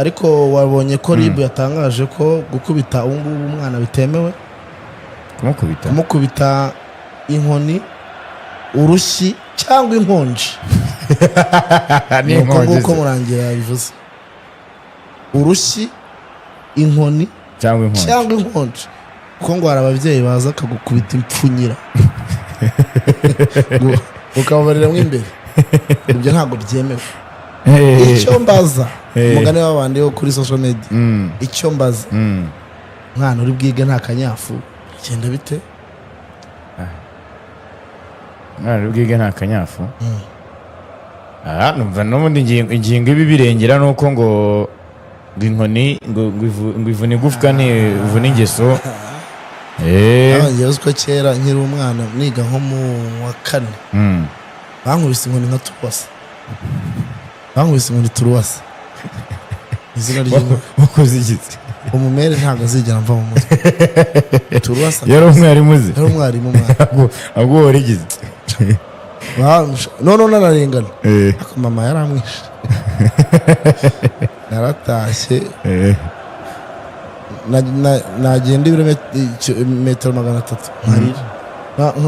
ariko wabonye ko Ribu yatangaje ko gukubita ubungubu umwana bitemewe, kumukubita inkoni, urushyi cyangwa inkonji. Ni uko murangira yabivuze, urushyi, inkoni cyangwa inkonji, kuko ngo hari ababyeyi baza akagukubita impfunyira ukababariramo imbere. Ibyo ntabwo byemewe. Icyo mbaza umugani w'abandi wo kuri social media, icyo mbaza mwana uri bwige nta kanyafu genda bite? mwana uri bwige nta kanyafu numva n'ubundi ingingo ibi birengera nuko ngo inkoni ngo ivuna igufwa ni ivuna ingeso. Abangiye uziko kera nkiri umwana niga nko mu wa 4 bankubise inkoni nka turuwasa, bankubise inkoni turuwasa. Izina wakoze igiti umumere ntabwo azigera mva mu mutwe. Turuwasa yari umwarimu uzi, yari umwarimu mwana ahubwo warigize no nararengana ako mama yaramwishe. Naratashye nagenda ibirometero 300 nkarira,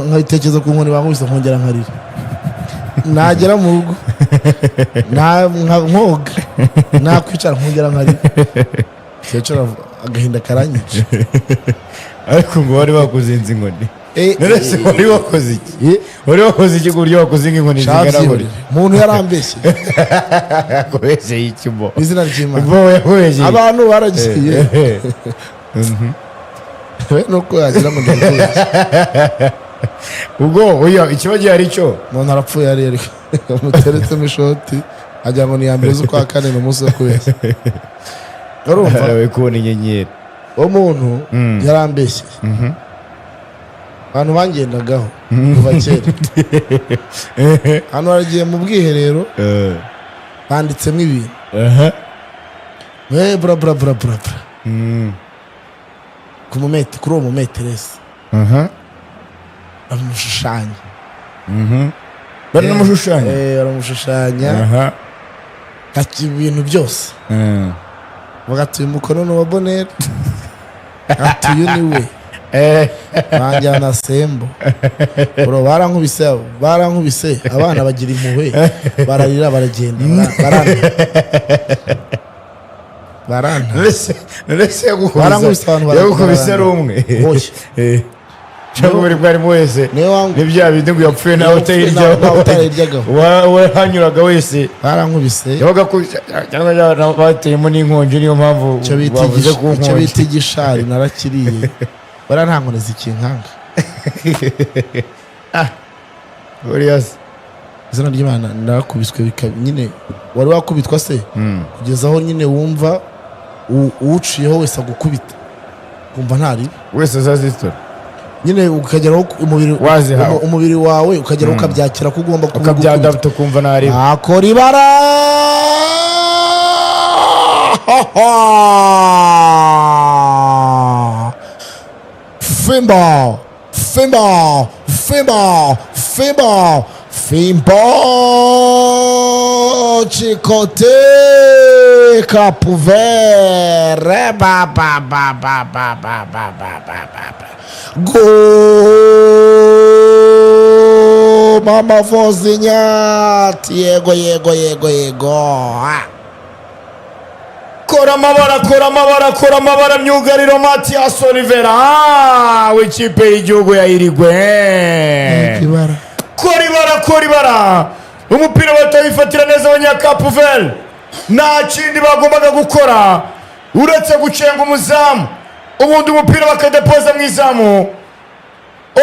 nkayitekereza ku nkoni bankubise nkongera nkarira. Nagera mu rugo nkoga nakwicara nkongera nkarira. Cyecura agahinda karanyica. Ariko ngo wari wakuzinze inkoni. Nerese wari wakoze iki? Wari wakoze iki kuryo wakoze inkoni zigaragara? Umuntu yarambeshye. Kubeshye iki bo? Izina ry'Imana. Bo yakoze. Abantu baragiye. We nuko yagira ngo ndakubeshye. Ubwo oya ikibazo yari cyo. None arapfuye yari ariko muteretse mu shoti ajya ngo ni yambere zo kwa 4 n'umunsi wo kubeshya. Urumva we kubona inyenyeri. Umuntu yarambeshye. Abantu bangendagaho kuva kera. Hano baragiye mu bwiherero banditsemo ibintu. Bra. Kumumete kuri uwo mumeterese. Aramushushanya. Bari n'umushushanya. Aramushushanya. Ati ibintu byose. Bagatuye umukono no wa Bonheur. Atuye niwe. Banjyana Sembo. Bro barankubise abana bagira impuhwe bararira baragenda barana. Nese yagukubise ari umwe. Cyangwa bari wese n'ibya bindi ngo yapfuye nawe utahiryaga we hanyuraga wese barankubise yabaga cyangwa bateyemo n'inkonje niyo mpamvu bavuze ku nkonje. Icyo bita igishari narakiriye bara nta nkone zikinkanga. Glorious izina ry'Imana ndarakubiswe nyine wari wakubitwa se kugeza aho nyine wumva uciyeho wese agukubita kumva ntari wese azazistora nyine ukageraho umubiri wawe ukageraho ukabyakira ko ugomba kubyadapta kumva ntari akora ibara. Fimbo Chicote Capuvere Go Mama Vozinha Yego Kora amabara myugariro Matias Oliveira w'ikipe y'igihugu ya Irigwe. Kora ibara umupira batawifatira neza abanyakapuveri. Nta kindi bagombaga gukora uretse gucenga umuzamu, ubundi umupira bakadepoza mu izamu.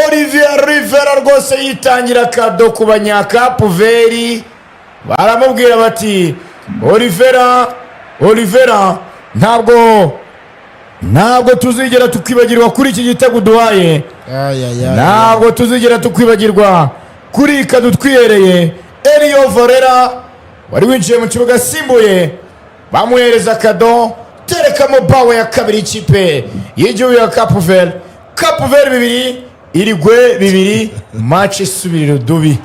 Olivier Rivera rwose yitangira kado ku banyakapuveri. Baramubwira bati Oliveira ntabwo tuzigera tukwibagirwa kuri iki gitego duhaye. Ntabwo tuzigera tukwibagirwa kuri kado twihereye. Elio Varela wari winjiye mu kibuga asimbuye bamuhereza kado terekamo bawe ya kabiri ikipe y'igihugu ya Capuveri 2 Irigwe 2 match isubiriro dubi.